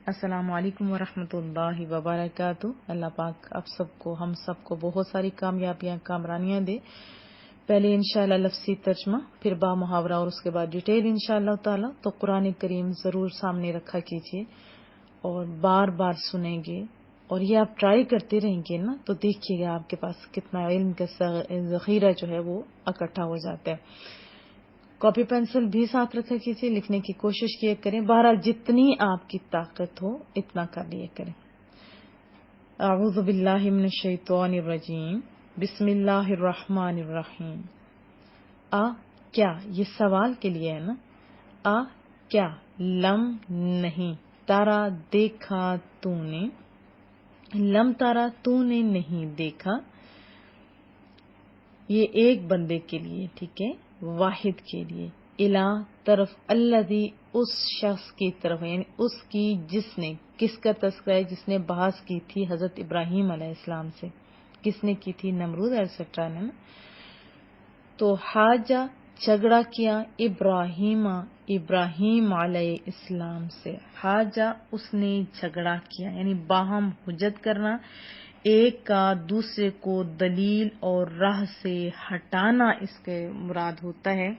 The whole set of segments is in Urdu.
السلام علیکم ورحمۃ اللہ وبرکاتہ۔ اللہ پاک آپ سب کو، ہم سب کو بہت ساری کامیابیاں، کامرانیاں دے۔ پہلے انشاءاللہ لفظی ترجمہ، پھر با محاورہ اور اس کے بعد ڈیٹیل انشاءاللہ تعالی۔ تو قرآن کریم ضرور سامنے رکھا کیجیے اور بار بار سنیں گے، اور یہ آپ ٹرائی کرتے رہیں گے نا تو دیکھیے گا آپ کے پاس کتنا علم کا ذخیرہ جو ہے وہ اکٹھا ہو جاتا ہے۔ کاپی پینسل بھی ساتھ رکھا کیجیے، لکھنے کی کوشش کیا کریں، بہرحال جتنی آپ کی طاقت ہو اتنا کر لیا کریں۔ اعوذ باللہ من الشیطان الرجیم، بسم اللہ الرحمن الرحیم۔ کیا، یہ سوال کے لیے ہے نا۔ کیا، لم نہیں، تارا دیکھا تو نے، لم تارا تو نے نہیں دیکھا، یہ ایک بندے کے لیے، ٹھیک ہے، واحد کے لیے۔ الا طرف، الذی اس شخص کی طرف، یعنی اس کی جس نے، کس کا تذکرہ ہے، جس نے بحث کی تھی حضرت ابراہیم علیہ السلام سے۔ کس نے کی تھی؟ نمرود ایٹسٹرا نے نا۔ تو حاجہ جھگڑا کیا، ابراہیم علیہ السلام سے۔ حاجہ اس نے جھگڑا کیا، یعنی باہم حجت کرنا، ایک کا دوسرے کو دلیل اور راہ سے ہٹانا اس کے مراد ہوتا ہے۔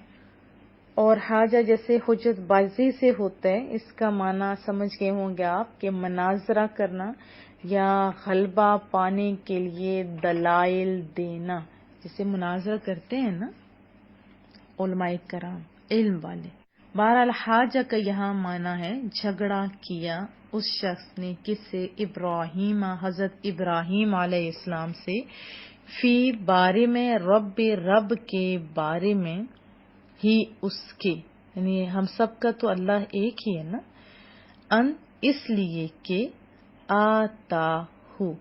اور حاجہ جیسے حجت بازی سے ہوتا ہے، اس کا معنی سمجھ گئے ہوں گے آپ کہ مناظرہ کرنا یا غلبہ پانے کے لیے دلائل دینا، جسے مناظرہ کرتے ہیں نا علماء کرام، علم والے۔ بہرحال حاجہ کا یہاں معنی ہے جھگڑا کیا اس شخص نے، کس سے؟ ابراہیم، حضرت ابراہیم علیہ السلام سے، فی بارے میں، رب کے بارے میں، ہی اس کے، یعنی ہم سب کا تو اللہ ایک ہی ہے نا۔ اس لیے کہ آتا ہو،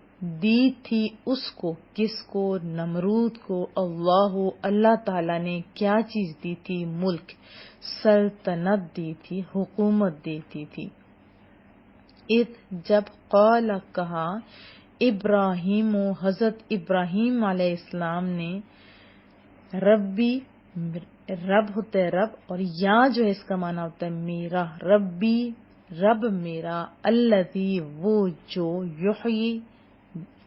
دی تھی اس کو، کس کو؟ نمرود کو، اللہ تعالی نے کیا چیز دی تھی؟ ملک، سلطنت دی تھی، حکومت دیتی تھی۔ جب قال کہا، ابراہیم، حضرت ابراہیم علیہ السلام نے، ربی، رب ہوتا ہے رب، اور یا جو ہے اس کا معنی ہوتا ہے میرا، ربی رب میرا، الذی وہ جو، یحیی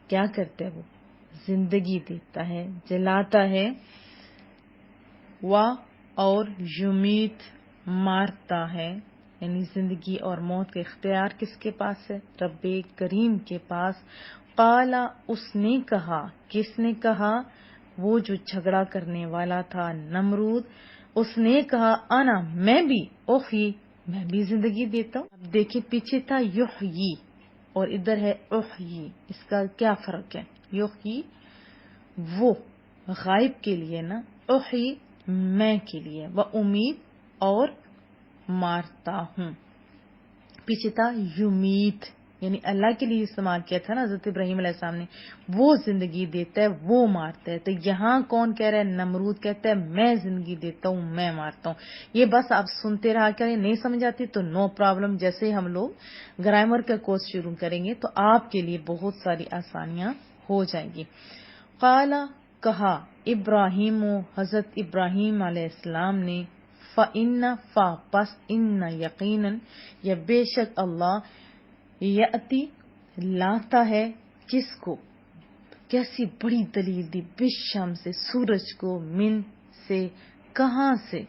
کیا کرتا ہے، وہ زندگی دیتا ہے، جلاتا ہے، اور یمیت مارتا ہے، یعنی زندگی اور موت کا اختیار کس کے پاس ہے؟ رب کریم کے پاس۔ قالا اس نے کہا، کس نے کہا؟ وہ جو جھگڑا کرنے والا تھا نمرود، اس نے کہا، انا میں بھی، احیی میں بھی زندگی دیتا ہوں۔ اب دیکھیں پیچھے تھا یحیی اور ادھر ہے احیی، اس کا کیا فرق ہے؟ یحیی وہ غائب کے لیے نا، احیی میں کے لیے، وہ امید اور مارتا ہوں۔ پیچھے تھا یمیت، یعنی اللہ کے لیے استعمال کیا تھا نا حضرت ابراہیم علیہ السلام نے، وہ زندگی دیتا ہے، وہ مارتا ہے۔ تو یہاں کون کہہ رہا ہے؟ نمرود کہتا ہے میں زندگی دیتا ہوں، میں مارتا ہوں۔ یہ بس آپ سنتے رہا کریں، نہیں سمجھ آتی تو نو پرابلم، جیسے ہم لوگ گرامر کا کورس شروع کریں گے تو آپ کے لیے بہت ساری آسانیاں ہو جائیں گی۔ قال کہا، ابراہیم، حضرت ابراہیم علیہ السلام نے، فَإِنَّ پس ان یقیناً، یا بے شک اللہ، یأتی لاتا ہے، کس کو؟ کیسی بڑی دلیل دی، بالشمس سے، سورج کو، من سے، کہاں سے؟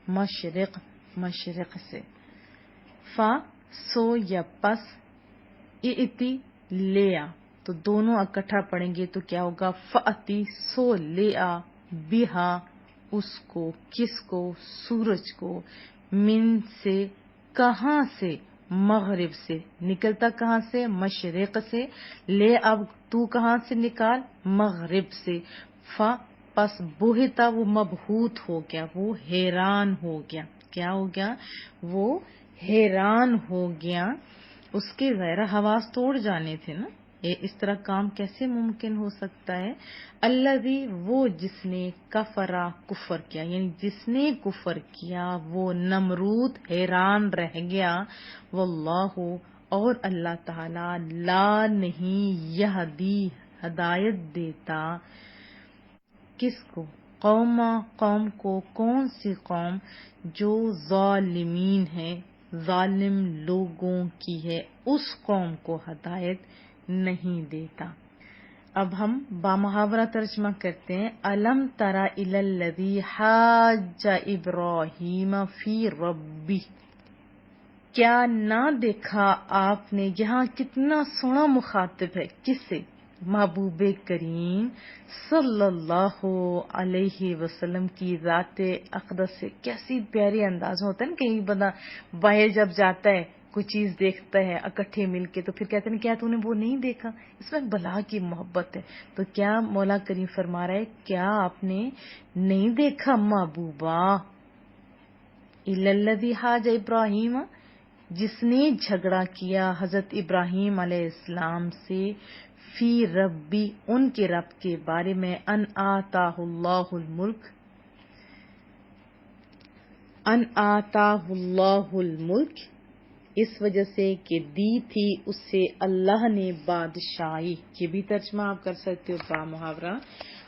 مشرق، مشرق سے۔ سو یا پس، اتی لے آ، تو دونوں اکٹھا پڑھیں گے تو کیا ہوگا؟ فاتی سو لے آ، بہا اس کو، کس کو؟ سورج کو، من سے، کہاں سے؟ مغرب سے، نکلتا کہاں سے؟ مشرق سے، لے اب تو کہاں سے نکال؟ مغرب سے۔ پس بہتا، وہ مبہوت ہو گیا، وہ حیران ہو گیا، کیا ہو گیا؟ وہ حیران ہو گیا، اس کے غیر حواس توڑ جانے تھے نا، اس طرح کام کیسے ممکن ہو سکتا ہے؟ الذی وہ جس نے، کفرا کفر کیا، یعنی جس نے کفر کیا، وہ نمرود حیران رہ گیا، واللہ اور اللہ تعالی، لا نہیں، یہدی ہدایت دیتا، کس کو؟ قوم کو، کون سی قوم؟ جو ظالمین ہے، ظالم لوگوں کی ہے، اس قوم کو ہدایت نہیں دیتا۔ اب ہم بامحاورہ ترجمہ کرتے ہیں۔ الم تری الی الذی حاج ابراہیم فی ربہ، کیا نہ دیکھا آپ نے، یہاں کتنا سونا مخاطب ہے، کس سے؟ محبوب کریم صلی اللہ علیہ وسلم کی ذات اقدس سے۔ کیسی پیاری انداز ہوتا ہے نا، کہیں بندہ باہر جب جاتا ہے کوئی چیز دیکھتا ہے اکٹھے مل کے تو پھر کہتے ہیں کیا تو نے وہ نہیں دیکھا، اس میں بلا کی محبت ہے۔ تو کیا مولا کریم فرما رہا ہے، کیا آپ نے نہیں دیکھا محبوبہ، الی الذی حاج ابراہیم، جس نے جھگڑا کیا حضرت ابراہیم علیہ السلام سے، فی ربی، ان کے رب کے بارے میں، ان آتاہ اللہ الملک، ان آتاہ اللہ الملک، اس وجہ سے کہ دی تھی اسے اللہ نے بادشاہی۔ یہ بھی ترجمہ آپ کر سکتے ہو با محاورہ،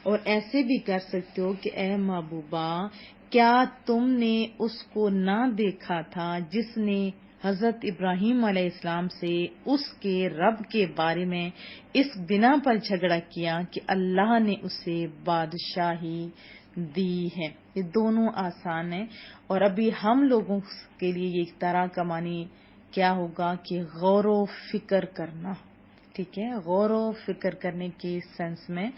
اور ایسے بھی کر سکتے ہو کہ اے محبوبہ، کیا تم نے اس کو نہ دیکھا تھا جس نے حضرت ابراہیم علیہ السلام سے اس کے رب کے بارے میں اس بنا پر جھگڑا کیا کہ اللہ نے اسے بادشاہی دی ہے۔ یہ دونوں آسان ہیں، اور ابھی ہم لوگوں کے لیے یہ ایک طرح کا معنی کیا ہوگا کہ غور و فکر کرنا، ٹھیک ہے، غور و فکر کرنے کے سینس میں۔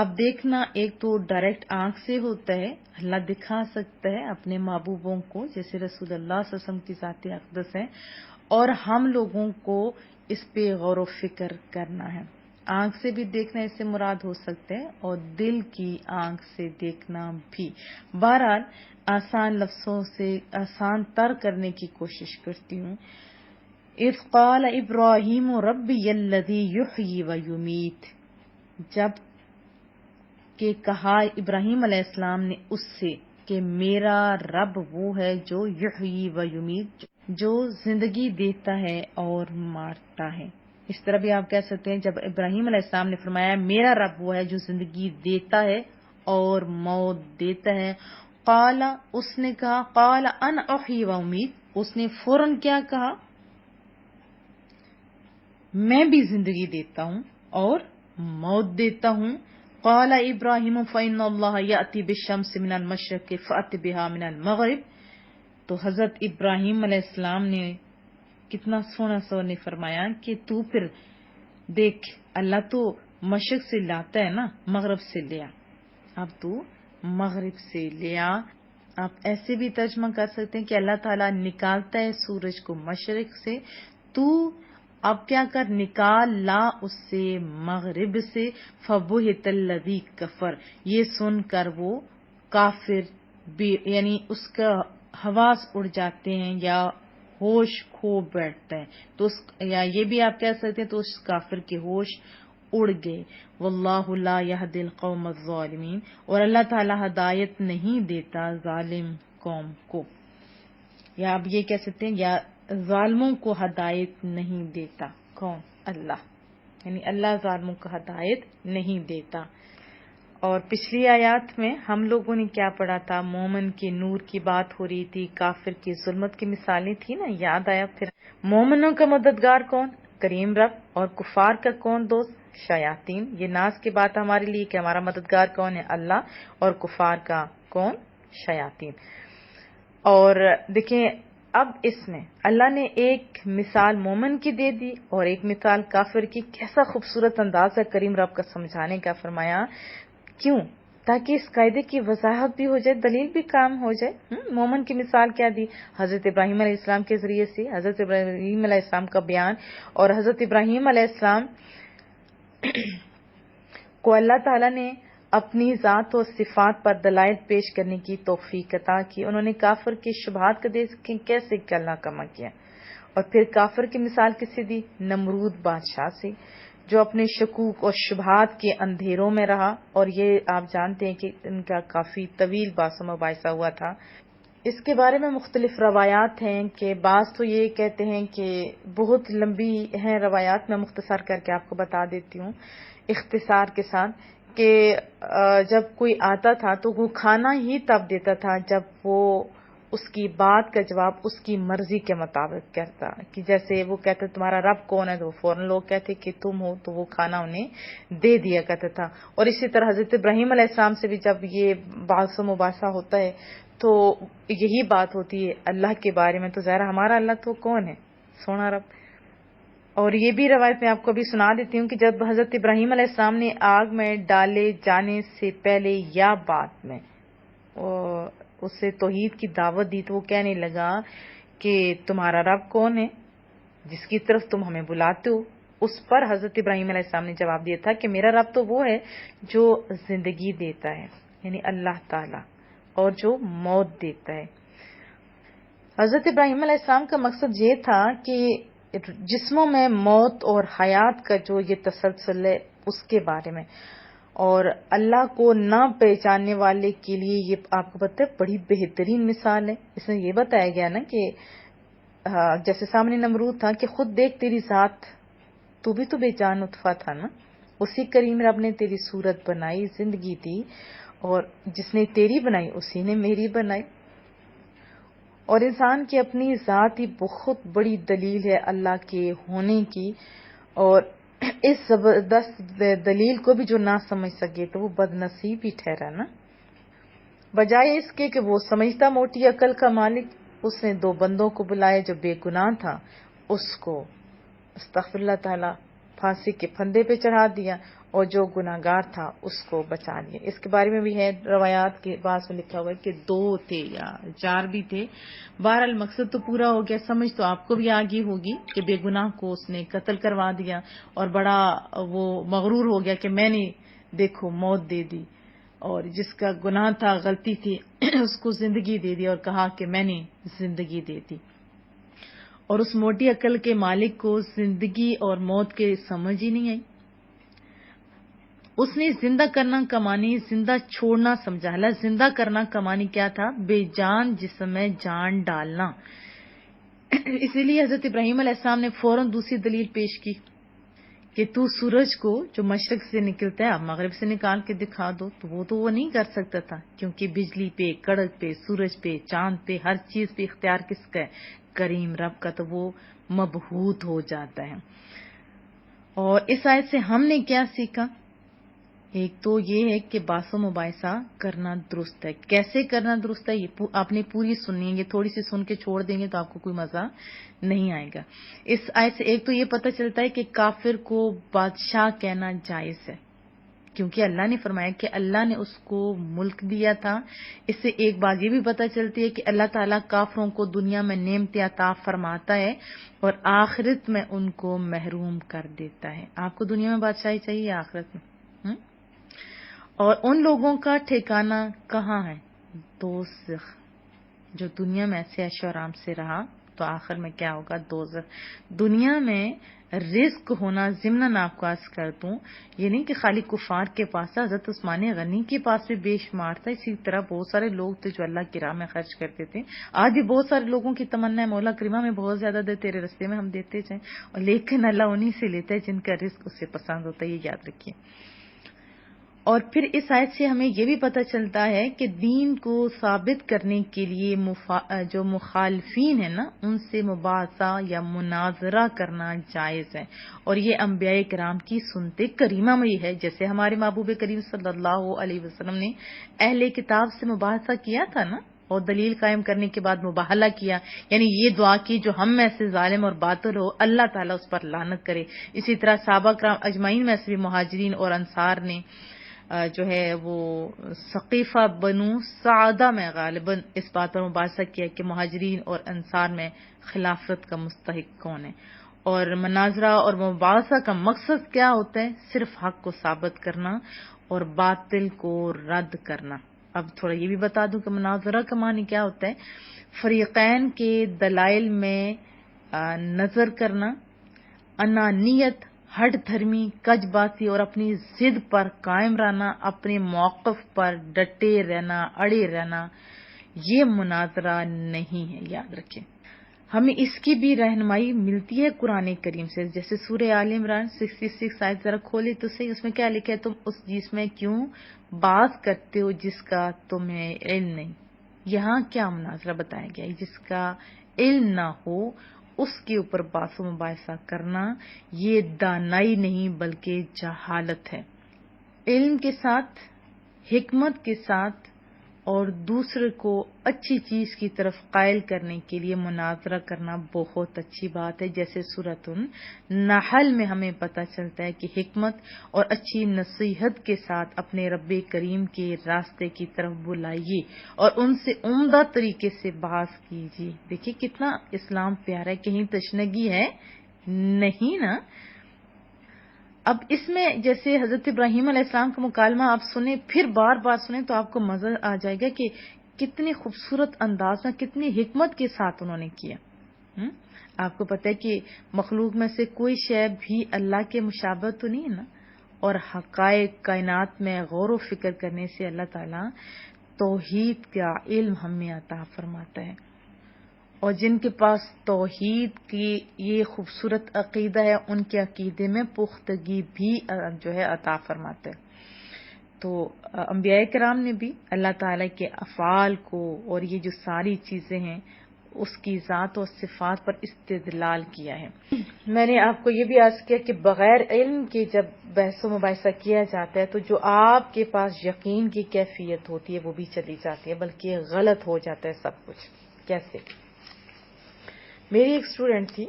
اب دیکھنا ایک تو ڈائریکٹ آنکھ سے ہوتا ہے، اللہ دکھا سکتا ہے اپنے محبوبوں کو، جیسے رسول اللہ صلی اللہ علیہ وسلم کی ذات اقدس ہے، اور ہم لوگوں کو اس پہ غور و فکر کرنا ہے۔ آنکھ سے بھی دیکھنا اس سے مراد ہو سکتا ہے، اور دل کی آنکھ سے دیکھنا بھی۔ بہرحال آسان لفظوں سے آسان تر کرنے کی کوشش کرتی ہوں۔ اذ قال ابراہیم ربی الذی یحیی و یمیت، جب کہ کہا ابراہیم علیہ السلام نے اس سے کہ میرا رب وہ ہے جو یحیی و یمیت، جو زندگی دیتا ہے اور مارتا ہے۔ اس طرح بھی آپ کہہ سکتے ہیں جب ابراہیم علیہ السلام نے فرمایا میرا رب وہ ہے جو زندگی دیتا ہے اور موت دیتا ہے، قال، اس نے کہا، قال انا احیی و امیت، اس نے فوراً کیا کہا، میں بھی زندگی دیتا ہوں اور موت دیتا ہوں۔ قال ابراہیم فإن اللہ یأتی بالشمس من المشرق فأت بها من المغرب، تو حضرت ابراہیم علیہ السلام نے کتنا سونا سو نے فرمایا کہ تو پھر دیکھ، اللہ تو مشرق سے لاتا ہے نا، مغرب سے لیا، اب تو مغرب سے لیا۔ آپ ایسے بھی ترجمہ کر سکتے ہیں کہ اللہ تعالیٰ نکالتا ہے سورج کو مشرق سے، تو اب کیا کر، نکال لا اس سے مغرب سے، فبہت الذی کفر، یہ سن کر وہ کافر یعنی اس کا حواس اڑ جاتے ہیں یا ہوش کھو بیٹھتا ہے، تو یا یہ بھی آپ کہہ سکتے ہیں تو اس کافر کے ہوش اڑ گئے۔ واللہ لا یہدی القوم الظالمین، اور اللہ تعالی ہدایت نہیں دیتا ظالم قوم کو، یا آپ یہ کہہ سکتے ہیں یا ظالموں کو ہدایت نہیں دیتا۔ کون؟ اللہ، یعنی اللہ ظالموں کو ہدایت نہیں دیتا۔ اور پچھلی آیات میں ہم لوگوں نے کیا پڑھا تھا، مومن کے نور کی بات ہو رہی تھی، کافر کی ظلمت کی مثالیں تھی نا، یاد آیا؟ پھر مومنوں کا مددگار کون؟ کریم رب، اور کفار کا کون دوست؟ شیاطین۔ یہ ناز کی بات ہمارے لیے کہ ہمارا مددگار کون ہے؟ اللہ، اور کفار کا کون؟ شیاطین۔ اور دیکھیں اب اس میں اللہ نے ایک مثال مومن کی دے دی اور ایک مثال کافر کی، کیسا خوبصورت انداز ہے کریم رب کا سمجھانے کا۔ فرمایا کیوں؟ تاکہ اس قاعدے کی وضاحت بھی ہو جائے، دلیل بھی کام ہو جائے۔ مومن کی مثال کیا دی؟ حضرت ابراہیم علیہ السلام کے ذریعے سے حضرت ابراہیم علیہ السلام کا بیان، اور حضرت ابراہیم علیہ السلام کو اللہ تعالیٰ نے اپنی ذات و صفات پر دلائل پیش کرنے کی توفیق عطا کی۔ انہوں نے کافر کے شبہات کا دیکھ کیسے کلمہ کما کیا، اور پھر کافر کی مثال کس سے دی؟ نمرود بادشاہ سے، جو اپنے شکوک اور شبہات کے اندھیروں میں رہا، اور یہ آپ جانتے ہیں کہ ان کا کافی طویل بحث و مباحثہ ہوا تھا۔ اس کے بارے میں مختلف روایات ہیں کہ بعض تو یہ کہتے ہیں کہ بہت لمبی ہیں روایات، میں مختصر کر کے آپ کو بتا دیتی ہوں اختصار کے ساتھ، کہ جب کوئی آتا تھا تو وہ کھانا ہی تب دیتا تھا جب وہ اس کی بات کا جواب اس کی مرضی کے مطابق کرتا، کہ جیسے وہ کہتے تمہارا رب کون ہے، تو فوراً لوگ کہتے کہ تم ہو، تو وہ کھانا انہیں دے دیا کرتا تھا۔ اور اسی طرح حضرت ابراہیم علیہ السلام سے بھی جب یہ بحث و مباحثہ ہوتا ہے تو یہی بات ہوتی ہے اللہ کے بارے میں، تو ظاہر ہمارا اللہ تو کون ہے، سونا رب۔ اور یہ بھی روایت میں آپ کو ابھی سنا دیتی ہوں کہ جب حضرت ابراہیم علیہ السلام نے آگ میں ڈالے جانے سے پہلے یا بعد میں اسے توحید کی دعوت دی، تو وہ کہنے لگا کہ تمہارا رب کون ہے جس کی طرف تم ہمیں بلاتے ہو؟ اس پر حضرت ابراہیم علیہ السلام نے جواب دیا تھا کہ میرا رب تو وہ ہے جو زندگی دیتا ہے، یعنی اللہ تعالی، اور جو موت دیتا ہے۔ حضرت ابراہیم علیہ السلام کا مقصد یہ تھا کہ جسموں میں موت اور حیات کا جو یہ تسلسل ہے اس کے بارے میں، اور اللہ کو نہ پہچاننے والے کے لیے یہ آپ کو پتہ ہے بڑی بہترین مثال ہے۔ اس میں یہ بتایا گیا نا کہ جیسے سامنے نمرود تھا کہ خود دیکھ تیری ذات، تو بھی تو بے جان نطفہ تھا نا، اسی کریم رب نے تیری صورت بنائی، زندگی دی، اور جس نے تیری بنائی اسی نے میری بنائی۔ اور انسان کی اپنی ذات ہی بہت بڑی دلیل ہے اللہ کے ہونے کی، اور اس زبردست دلیل کو بھی جو نہ سمجھ سکے تو وہ بد نصیب ہی ٹھہرا نا۔ بجائے اس کے کہ وہ سمجھتا موٹی عقل کا مالک، اس نے دو بندوں کو بلایا جو بے گناہ تھا، اس کو استغفر اللہ تعالی پھانسی کے پھندے پہ چڑھا دیا، اور جو گناہگار تھا اس کو بچا لیا۔ اس کے بارے میں بھی ہے روایات کے بعض میں لکھا ہوا ہے کہ 2 تھے یا 4 بھی تھے۔ بہرحال مقصد تو پورا ہو گیا، سمجھ تو آپ کو بھی آگی ہوگی کہ بے گناہ کو اس نے قتل کروا دیا، اور بڑا وہ مغرور ہو گیا کہ میں نے دیکھو موت دے دی، اور جس کا گناہ تھا، غلطی تھی، اس کو زندگی دے دی، اور کہا کہ میں نے زندگی دے دی۔ اور اس موٹی عقل کے مالک کو زندگی اور موت کے سمجھ ہی نہیں آئی۔ اس نے زندہ کرنا کا معنی زندہ چھوڑنا سمجھا۔ زندہ کرنا کا معنی کیا تھا؟ بے جان جسم میں جان ڈالنا۔ اسی لیے حضرت ابراہیم علیہ السلام نے فوراً دوسری دلیل پیش کی کہ تو سورج کو جو مشرق سے نکلتا ہے آپ مغرب سے نکال کے دکھا دو، تو وہ نہیں کر سکتا تھا، کیونکہ بجلی پہ، کڑک پہ، سورج پہ، چاند پہ، ہر چیز پہ اختیار کس کا ہے؟ کریم رب کا، تو وہ مبہوت ہو جاتا ہے۔ اور اس آیت سے ہم نے کیا سیکھا؟ ایک تو یہ ہے کہ بحث و مباحثہ کرنا درست ہے۔ کیسے کرنا درست ہے یہ آپ نے پوری سننی ہے، یہ تھوڑی سی سن کے چھوڑ دیں گے تو آپ کو کوئی مزہ نہیں آئے گا۔ اس آیت سے ایک تو یہ پتہ چلتا ہے کہ کافر کو بادشاہ کہنا جائز ہے، کیونکہ اللہ نے فرمایا کہ اللہ نے اس کو ملک دیا تھا۔ اس سے ایک بات یہ بھی پتہ چلتی ہے کہ اللہ تعالیٰ کافروں کو دنیا میں نعمتیں عطا فرماتا ہے اور آخرت میں ان کو محروم کر دیتا ہے۔ آپ کو دنیا میں بادشاہی چاہیے یا آخرت میں؟ اور ان لوگوں کا ٹھکانہ کہاں ہے؟ دوزخ۔ جو دنیا میں ایسے عیش و آرام سے رہا تو آخر میں کیا ہوگا؟ دوزخ۔ دنیا میں رزق ہونا ضمن آپ کو عرض کر دوں، یہ نہیں کہ خالی کفار کے پاس تھا، حضرت عثمان غنی کے پاس بھی بے شمار تھا۔ اسی طرح بہت سارے لوگ تھے جو اللہ کی راہ میں خرچ کرتے تھے۔ آج بھی بہت سارے لوگوں کی تمنا ہے مولا کریمہ میں بہت زیادہ دے، تیرے رستے میں ہم دیتے جائیں، اور لیکن اللہ انہی سے لیتا ہے جن کا رزق اسے پسند ہوتا ہے، یہ یاد رکھیے۔ اور پھر اس آیت سے ہمیں یہ بھی پتہ چلتا ہے کہ دین کو ثابت کرنے کے لیے جو مخالفین ہیں نا، ان سے مباحثہ یا مناظرہ کرنا جائز ہے، اور یہ انبیاء کرام کی سنت کریمہ میں ہے۔ جیسے ہمارے محبوب کریم صلی اللہ علیہ وسلم نے اہل کتاب سے مباحثہ کیا تھا نا، اور دلیل قائم کرنے کے بعد مباہلہ کیا، یعنی یہ دعا کی جو ہم میں سے ظالم اور باطل ہو اللہ تعالیٰ اس پر لعنت کرے۔ اسی طرح صحابہ کرام اجمعین میں سے بھی مہاجرین اور انصار نے جو ہے وہ ثقیفہ بنو سعدہ میں غالباً اس بات پر مباحثہ کیا کہ مہاجرین اور انصار میں خلافت کا مستحق کون ہے۔ اور مناظرہ اور مباحثہ کا مقصد کیا ہوتا ہے؟ صرف حق کو ثابت کرنا اور باطل کو رد کرنا۔ اب تھوڑا یہ بھی بتا دوں کہ مناظرہ کا معنی کیا ہوتا ہے؟ فریقین کے دلائل میں نظر کرنا، انانیت، ہٹ دھرمی، کج باسی اور اپنی ضد پر قائم رہنا، اپنے موقف پر ڈٹے رہنا، اڑے رہنا، یہ مناظرہ نہیں ہے، یاد رکھیں۔ ہمیں اس کی بھی رہنمائی ملتی ہے قرآن کریم سے، جیسے سورہ آل عمران 66 آیت ذرا کھولے تو صحیح، اس میں کیا لکھا ہے؟ تم اس چیز میں کیوں بات کرتے ہو جس کا تمہیں علم نہیں؟ یہاں کیا مناظرہ بتایا گیا ہے؟ جس کا علم نہ ہو اس کے اوپر بحث و مباحثہ کرنا یہ دانائی نہیں بلکہ جہالت ہے۔ علم کے ساتھ، حکمت کے ساتھ اور دوسرے کو اچھی چیز کی طرف قائل کرنے کے لیے مناظرہ کرنا بہت اچھی بات ہے۔ جیسے سورۃ النحل میں ہمیں پتہ چلتا ہے کہ حکمت اور اچھی نصیحت کے ساتھ اپنے رب کریم کے راستے کی طرف بلائیے اور ان سے عمدہ طریقے سے بحث کیجیے۔ دیکھیے کتنا اسلام پیارا ہے، کہیں تشنگی ہے نہیں نا۔ اب اس میں جیسے حضرت ابراہیم علیہ السلام کا مکالمہ آپ سنیں، پھر بار بار سنیں تو آپ کو مزہ آ جائے گا کہ کتنے خوبصورت انداز میں، کتنی حکمت کے ساتھ انہوں نے کیا۔ آپ کو پتہ ہے کہ مخلوق میں سے کوئی شے بھی اللہ کے مشابہ تو نہیں ہے نا، اور حقائق کائنات میں غور و فکر کرنے سے اللہ تعالیٰ توحید کا علم ہمیں عطا فرماتا ہے، اور جن کے پاس توحید کی یہ خوبصورت عقیدہ ہے ان کے عقیدے میں پختگی بھی جو ہے عطا فرماتا ہے۔ تو انبیاء کرام نے بھی اللہ تعالیٰ کے افعال کو اور یہ جو ساری چیزیں ہیں اس کی ذات اور صفات پر استدلال کیا ہے۔ میں نے آپ کو یہ بھی عرض کیا کہ بغیر علم کے جب بحث و مباحثہ کیا جاتا ہے تو جو آپ کے پاس یقین کی کیفیت ہوتی ہے وہ بھی چلی جاتی ہے، بلکہ غلط ہو جاتا ہے سب کچھ۔ کیسے؟ میری ایک اسٹوڈنٹ تھی،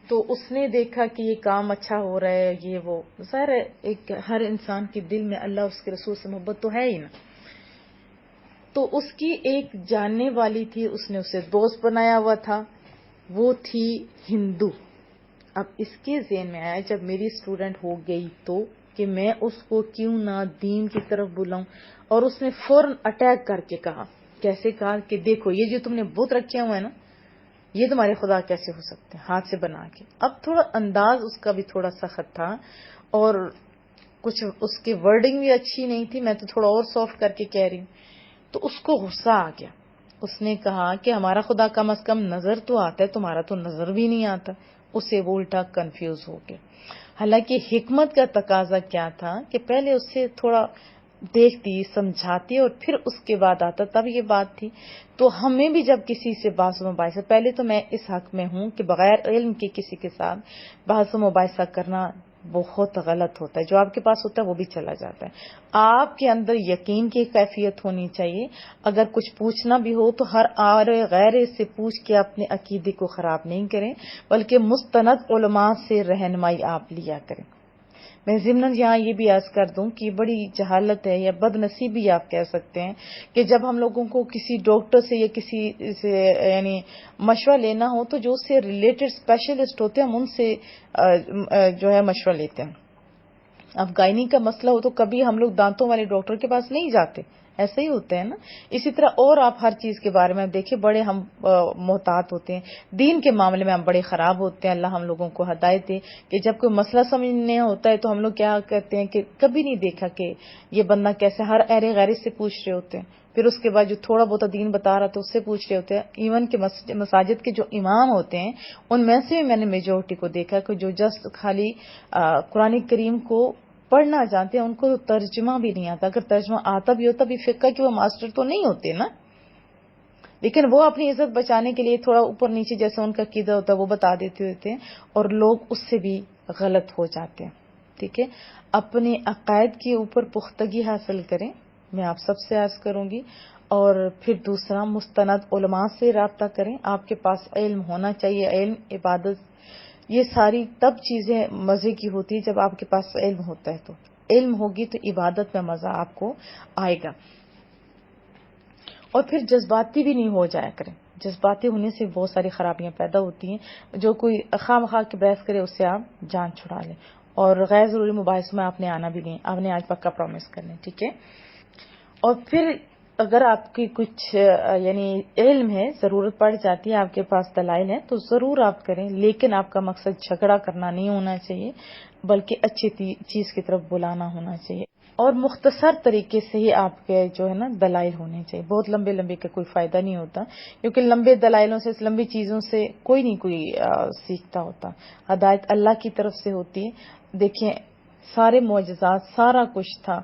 تو اس نے دیکھا کہ یہ کام اچھا ہو رہا ہے، یہ وہ، ظاہر ہے ایک ہر انسان کے دل میں اللہ اس کے رسول سے محبت تو ہے ہی نا۔ تو اس کی ایک جاننے والی تھی، اس نے اسے دوست بنایا ہوا تھا، وہ تھی ہندو۔ اب اس کے ذہن میں آیا جب میری اسٹوڈنٹ ہو گئی تو کہ میں اس کو کیوں نہ دین کی طرف بلاؤں، اور اس نے فوراً اٹیک کر کے کہا۔ کیسے کہا کہ دیکھو یہ جو تم نے بت رکھے ہوئے ہیں نا، یہ تمہارے خدا کیسے ہو سکتے ہیں ہاتھ سے بنا کے۔ اب تھوڑا انداز اس کا بھی تھوڑا سخت تھا اور کچھ اس کی ورڈنگ بھی اچھی نہیں تھی، میں تو تھوڑا اور سافٹ کر کے کہہ رہی ہوں۔ تو اس کو غصہ آ گیا، اس نے کہا کہ ہمارا خدا کم از کم نظر تو آتا ہے، تمہارا تو نظر بھی نہیں آتا۔ اسے وہ الٹا کنفیوز ہو گیا۔ حالانکہ حکمت کا تقاضا کیا تھا کہ پہلے اس سے تھوڑا دیکھتی، سمجھاتی اور پھر اس کے بعد آتا، تب یہ بات تھی۔ تو ہمیں بھی جب کسی سے بحث و مباحثہ، پہلے تو میں اس حق میں ہوں کہ بغیر علم کے کسی کے ساتھ بحث و مباحثہ کرنا بہت غلط ہوتا ہے، جو آپ کے پاس ہوتا ہے وہ بھی چلا جاتا ہے۔ آپ کے اندر یقین کی کیفیت ہونی چاہیے، اگر کچھ پوچھنا بھی ہو تو ہر غیر سے پوچھ کے اپنے عقیدے کو خراب نہیں کریں، بلکہ مستند علماء سے رہنمائی آپ لیا کریں۔ میں ضمن یہاں یہ بھی عرض کر دوں کہ بڑی جہالت ہے یا بد نصیبی آپ کہہ سکتے ہیں کہ جب ہم لوگوں کو کسی ڈاکٹر سے یا کسی سے یعنی مشورہ لینا ہو تو جو اس سے ریلیٹڈ اسپیشلسٹ ہوتے ہیں ہم ان سے جو ہے مشورہ لیتے ہیں۔ اب گائنی کا مسئلہ ہو تو کبھی ہم لوگ دانتوں والے ڈاکٹر کے پاس نہیں جاتے، ایسا ہی ہوتا ہے نا۔ اسی طرح اور آپ ہر چیز کے بارے میں دیکھیں، بڑے ہم محتاط ہوتے ہیں، دین کے معاملے میں ہم بڑے خراب ہوتے ہیں۔ اللہ ہم لوگوں کو ہدایت دے کہ جب کوئی مسئلہ سمجھنے ہوتا ہے تو ہم لوگ کیا کرتے ہیں کہ کبھی نہیں دیکھا کہ یہ بندہ کیسے، ہر ایرے غیر سے پوچھ رہے ہوتے ہیں، پھر اس کے بعد جو تھوڑا بہت دین بتا رہا تھا اس سے پوچھ رہے ہوتے ہیں۔ ایون کہ مساجد کے جو امام ہوتے ہیں ان میں سے بھی میں نے میجورٹی کو دیکھا کہ جو جسٹ خالی قرآن کریم کو پڑھنا جانتے ہیں، ان کو ترجمہ بھی نہیں آتا۔ اگر ترجمہ آتا بھی ہوتا بھی فقہ کہ وہ ماسٹر تو نہیں ہوتے نا، لیکن وہ اپنی عزت بچانے کے لیے تھوڑا اوپر نیچے جیسے ان کا عقیدہ ہوتا ہے وہ بتا دیتے ہوتے ہیں، اور لوگ اس سے بھی غلط ہو جاتے ہیں۔ ٹھیک ہے، اپنے عقائد کے اوپر پختگی حاصل کریں، میں آپ سب سے عرض کروں گی۔ اور پھر دوسرا، مستند علماء سے رابطہ کریں، آپ کے پاس علم ہونا چاہیے۔ علم، عبادت، یہ ساری تب چیزیں مزے کی ہوتی ہے جب آپ کے پاس علم ہوتا ہے۔ تو علم ہوگی تو عبادت میں مزہ آپ کو آئے گا۔ اور پھر جذباتی بھی نہیں ہو جایا کریں، جذباتی ہونے سے بہت ساری خرابیاں پیدا ہوتی ہیں۔ جو کوئی خواہ مخواہ کی بحث کرے اس سے آپ جان چھڑا لیں، اور غیر ضروری مباحثوں میں آپ نے آنا بھی نہیں، آپ نے آج پکا پرومس کرنا ہے، ٹھیک ہے۔ اور پھر اگر آپ کی کچھ یعنی علم ہے، ضرورت پڑ جاتی ہے، آپ کے پاس دلائل ہیں تو ضرور آپ کریں، لیکن آپ کا مقصد جھگڑا کرنا نہیں ہونا چاہیے، بلکہ اچھی چیز کی طرف بلانا ہونا چاہیے، اور مختصر طریقے سے ہی آپ کے جو ہے نا دلائل ہونے چاہیے۔ بہت لمبے لمبے کا کوئی فائدہ نہیں ہوتا، کیونکہ لمبے دلائلوں سے، لمبی چیزوں سے کوئی نہیں کوئی سیکھتا ہوتا۔ ہدایت اللہ کی طرف سے ہوتی ہے۔ دیکھیں سارے معجزات، سارا کچھ تھا،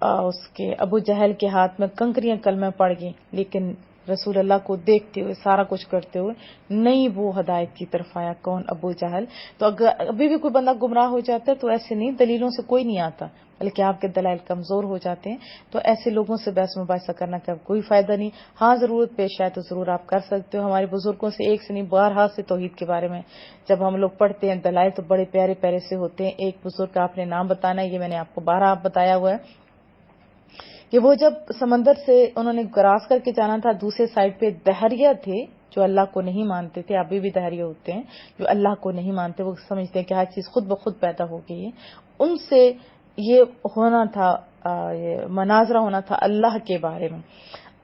اس کے ابو جہل کے ہاتھ میں کنکریاں کلمہ پڑ گئی، لیکن رسول اللہ کو دیکھتے ہوئے سارا کچھ کرتے ہوئے نہیں وہ ہدایت کی طرف آیا. کون؟ ابو جہل. تو اگر ابھی بھی کوئی بندہ گمراہ ہو جاتا ہے تو ایسے نہیں دلیلوں سے کوئی نہیں آتا بلکہ آپ کے دلائل کمزور ہو جاتے ہیں. تو ایسے لوگوں سے بحث مباحثہ کرنا کا کوئی فائدہ نہیں. ہاں ضرورت پیش آئے تو ضرور آپ کر سکتے ہو. ہمارے بزرگوں سے ایک سے نہیں بارہا سے توحید کے بارے میں جب ہم لوگ پڑھتے ہیں دلائل تو بڑے پیارے پیارے سے ہوتے ہیں. ایک بزرگ کا آپ نے نام بتانا ہے، یہ میں نے آپ کو بارہا بتایا ہوا ہے کہ وہ جب سمندر سے انہوں نے کراس کر کے جانا تھا، دوسرے سائڈ پہ دہریہ تھے جو اللہ کو نہیں مانتے تھے. ابھی بھی دہریہ ہوتے ہیں جو اللہ کو نہیں مانتے، وہ سمجھتے ہیں کہ ہر چیز خود بخود پیدا ہو گئی ہے. ان سے یہ ہونا تھا، یہ مناظرہ ہونا تھا اللہ کے بارے میں.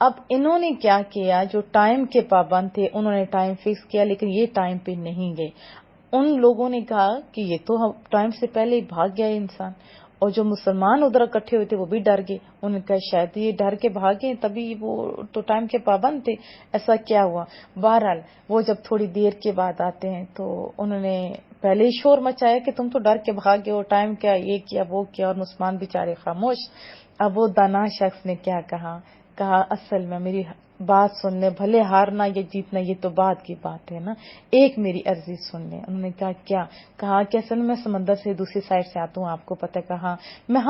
اب انہوں نے کیا کیا، جو ٹائم کے پابند تھے انہوں نے ٹائم فکس کیا لیکن یہ ٹائم پہ نہیں گئے. ان لوگوں نے کہا کہ یہ تو ٹائم سے پہلے ہی بھاگ گیا انسان. اور جو مسلمان ادھر اکٹھے ہوئے تھے وہ بھی ڈر گئے. انہوں نے کہا شاید یہ ڈر کے بھاگے تبھی، وہ تو ٹائم کے پابند تھے، ایسا کیا ہوا. بہرحال وہ جب تھوڑی دیر کے بعد آتے ہیں تو انہوں نے پہلے ہی شور مچایا کہ تم تو ڈر کے بھاگے ہو، ٹائم کیا، یہ کیا وہ کیا، اور مسلمان بیچارے خاموش. اب وہ دانا شخص نے کیا کہا اصل میں میری بات سن لیں، بھلے ہارنا یا جیتنا یہ تو بعد کی بات ہے نا، ایک میری عرضی سن لیں. انہوں نے کہا کہ اصل میں سمندر سے دوسری سائڈ سے آتا ہوں، آپ کو پتہ. کہا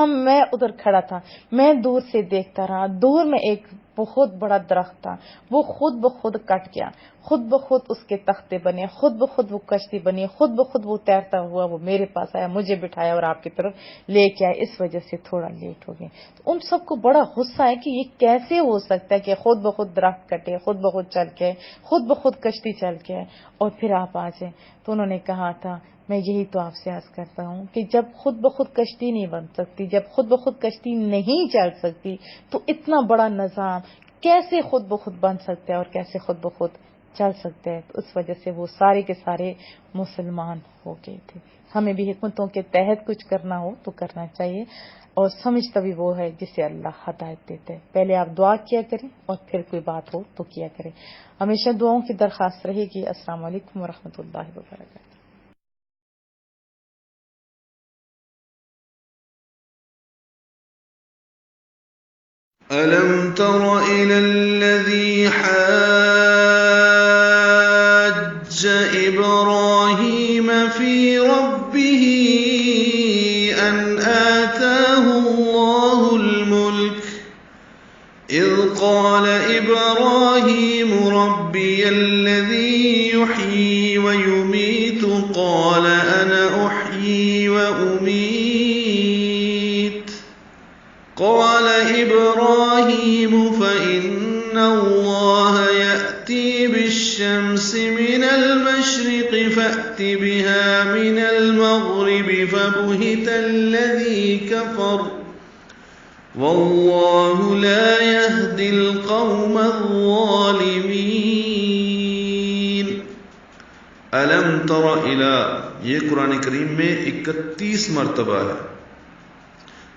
میں ادھر کھڑا تھا، میں دور سے دیکھتا رہا، دور میں ایک بہت بڑا درخت تھا، وہ خود بخود کٹ گیا، خود بخود اس کے تختے بنے، خود بخود وہ کشتی بنی، خود بخود وہ تیرتا ہوا وہ میرے پاس آیا، مجھے بٹھایا اور آپ کی طرف لے کے آئے. اس وجہ سے تھوڑا لیٹ ہو گئے. تو ان سب کو بڑا غصہ ہے کہ یہ کیسے ہو سکتا ہے کہ خود بخود درخت کٹے، خود بخود چل کے، خود بخود کشتی چل کے اور پھر آپ آ جائیں. تو انہوں نے کہا تھا میں یہی تو آپ سے عرض کرتا ہوں کہ جب خود بخود کشتی نہیں بن سکتی، جب خود بخود کشتی نہیں چل سکتی تو اتنا بڑا نظام کیسے خود بخود بن سکتا ہے اور کیسے خود بخود چل سکتے ہیں. تو اس وجہ سے وہ سارے کے سارے مسلمان ہو گئے تھے. ہمیں بھی حکمتوں کے تحت کچھ کرنا ہو تو کرنا چاہیے، اور سمجھ تبھی وہ ہے جسے اللہ ہدایت دیتے ہیں. پہلے آپ دعا کیا کریں اور پھر کوئی بات ہو تو کیا کریں. ہمیشہ دعاؤں کی درخواست رہے گی. السلام علیکم ورحمۃ اللہ وبرکاتہ. أَلَمْ تَرَ إِلَى الَّذِي حَاجَّ إِبْرَاهِيمَ فِي رَبِّهِ أَنْ آتَاهُ اللَّهُ الْمُلْكَ إِذْ قَالَ إِبْرَاهِيمُ رَبِّيَ الَّذِي يُحْيِي وَيُمِيتُ قَالَ أَنَا أُحْيِي وَأُمِيتُ قال إبراهيم فإن الله يأتي بالشمس من المشرق فأت بها من المغرب فبهت الذي كفر والله لا يهدي القوم الظالمين. ألم تر إلى، یہ قرآن کریم میں 31 مرتبہ ہے.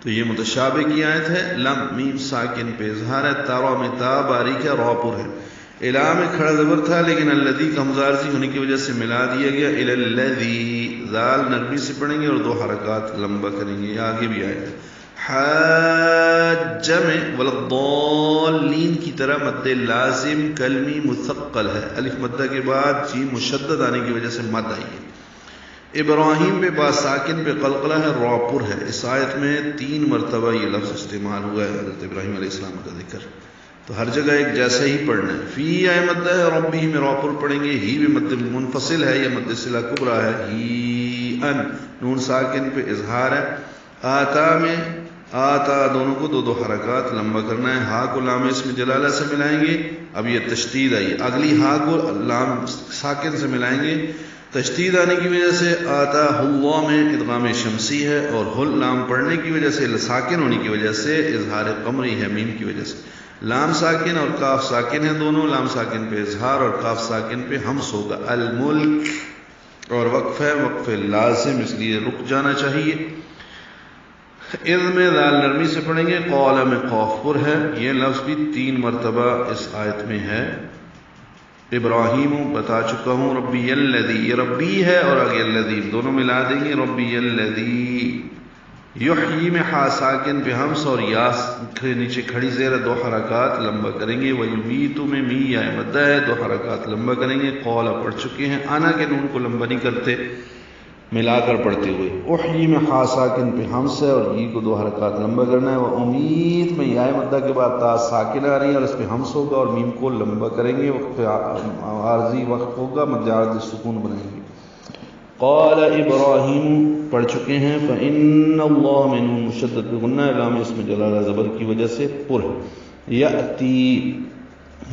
تو یہ متشابہ کی آیت ہے. لم میم ساکن پہ اظہار ہے، تارا میں تا باریک ہے، را پر ہے. الہ میں کھڑا زبر تھا لیکن الذی کا ہمزارزی ہونے کی وجہ سے ملا دیا گیا. الذی ذال نرمی سے پڑھیں گے اور 2 حرکات لمبا کریں گے. یہ آگے بھی آئے گا. حاج میں والضالین کی طرح مد لازم کلمی مثقل ہے. الف مدہ کے بعد جیم مشدد آنے کی وجہ سے مد آئی ہے. ابراہیم پہ با ساکن پہ قلقلہ ہے، را پر ہے. اس آیت میں 3 مرتبہ یہ لفظ استعمال ہوا ہے حضرت ابراہیم علیہ السلام کا ذکر. تو ہر جگہ ایک جیسا ہی پڑھنا ہے. فی آئے مد ہے، ربی میں را پر پڑھیں گے. ہی بھی مد منفصل ہے، یہ مد صلہ کبرا ہے. ہی ان نون ساکن پہ اظہار ہے. آتا میں آتا دونوں کو 2 حرکات لمبا کرنا ہے. ہا کو لام اسم جلالہ سے ملائیں گے. اب یہ تشدید آئی، اگلی ہا کو لام ساکن سے ملائیں گے. تشدید آنے کی وجہ سے آتا اللہ میں ادغام شمسی ہے، اور ہل لام پڑھنے کی وجہ سے ساکن ہونے کی وجہ سے اظہار قمری ہے میم کی وجہ سے. لام ساکن اور کاف ساکن ہے دونوں. لام ساکن پہ اظہار اور کاف ساکن پہ ہمس ہوگا. الملک اور وقف ہے، وقف لازم اس لیے رک جانا چاہیے. اذ میں ذال نرمی سے پڑھیں گے. قال میں قاف پر ہے. یہ لفظ بھی 3 مرتبہ اس آیت میں ہے. ابراہیم بتا چکا ہوں. ربی الذی، یہ ربی ہے اور آگے الذی دونوں ملا دیں گے. ربی الذی یحیی میں ہا ساکن پہ ہمس اور یا نیچے کھڑی زیر 2 حرکات لمبا کریں گے. ویمیت میں می یا مدہ ہے 2 حرکات لمبا کریں گے. قول پڑھ چکے ہیں. انا کے نون کو لمبا نہیں کرتے ملا کر پڑھتے ہوئے. احیی میں ہا ساکن پہ ہمس ہے اور یہ کو 2 حرکات لمبا کرنا ہے. وہ امید میں یا مدہ کے بعد تا ساکن آ رہی ہے اور اس پہ ہمس ہوگا اور میم کو لمبا کریں گے. وقت عارضی وقت ہوگا مد عارضی سکون بنائیں گے. قال ابراہیم پڑھ چکے ہیں. فإن اللہ میں نون مشدد بغنہ لام اسم جلالہ زبر کی وجہ سے پر ہے. یأتی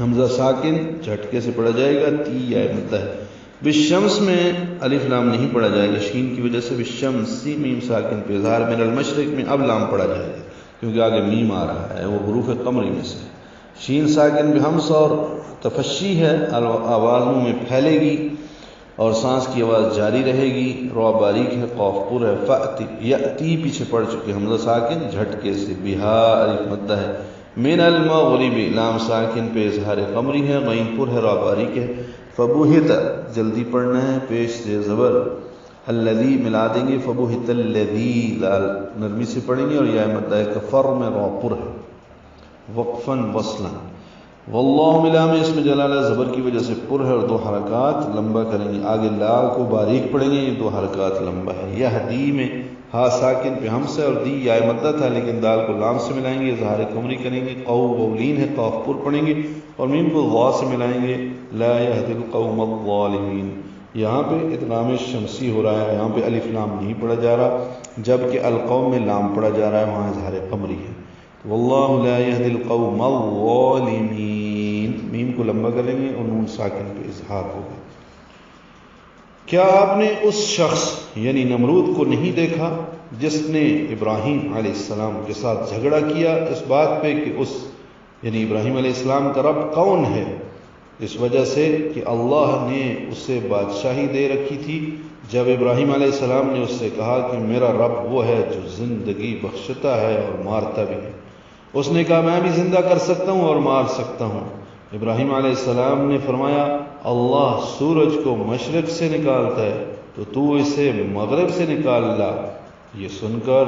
حمزہ ساکن جھٹکے سے پڑھا جائے گا. تی یا مدہ ہے. بالشمس میں الف لام نہیں پڑھا جائے گا شین کی وجہ سے. بالشمس میم ساکن پہ اظہار. من المشرق میں اب لام پڑھا جائے گا کیونکہ آگے میم آ رہا ہے وہ حروف قمری میں سے. شین ساکن پہ ہمس اور تفشی ہے آواز منہ میں پھیلے گی اور سانس کی آواز جاری رہے گی. رو باریک ہے قاف پر ہے. فأتی یأتی پیچھے پڑھ چکے حمزہ ساکن جھٹکے سے. بہا الف مدہ ہے. من المغرب لام ساکن پہ اظہار قمری ہے. غین پر ہے. رو باریک ہے. فبہت جلدی پڑھنا ہے پیش سے زبر. الذی ملا دیں گے. فبہت الذی لال نرمی سے پڑھیں گے اور یا مدہ کفر میں رو پر ہے وقفاً وصلا. واللہ ملا میں اسم جلالہ زبر کی وجہ سے پر ہے اور 2 حرکات لمبا کریں گے. آگے لا کو باریک پڑھیں گے. یہ 2 حرکات لمبا ہے. یہدی میں ہا ساکن پہ ہمس ہے اور دی یا مدہ تھا لیکن دال کو لام سے ملائیں گے. اظہار قمری کریں گے. قو وولین ہے قاف پر پڑھیں گے اور میم کو غا سے ملائیں گے. لا یہدی القوم الظالمین. یہاں پہ ادغام شمسی ہو رہا ہے. یہاں پہ الف لام نہیں پڑھا جا رہا جبکہ القوم میں لام پڑھا جا رہا ہے وہاں اظہار قمری ہے. واللہ لا یہدی القوم الظالمین. میم کو لمبا کریں گے اور نون ساکن پہ اظہار ہوگا. کیا آپ نے اس شخص یعنی نمرود کو نہیں دیکھا جس نے ابراہیم علیہ السلام کے ساتھ جھگڑا کیا اس بات پہ کہ اس یعنی ابراہیم علیہ السلام کا رب کون ہے؟ اس وجہ سے کہ اللہ نے اسے بادشاہی دے رکھی تھی. جب ابراہیم علیہ السلام نے اس سے کہا کہ میرا رب وہ ہے جو زندگی بخشتا ہے اور مارتا بھی ہے. اس نے کہا میں بھی زندہ کر سکتا ہوں اور مار سکتا ہوں. ابراہیم علیہ السلام نے فرمایا اللہ سورج کو مشرق سے نکالتا ہے تو اسے مغرب سے نکال لا. یہ سن کر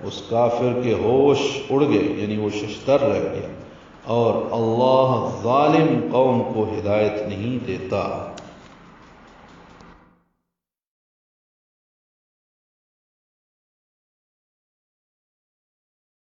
اس کافر کے ہوش اڑ گئے یعنی وہ ششدر رہ گیا. اور اللہ ظالم قوم کو ہدایت نہیں دیتا.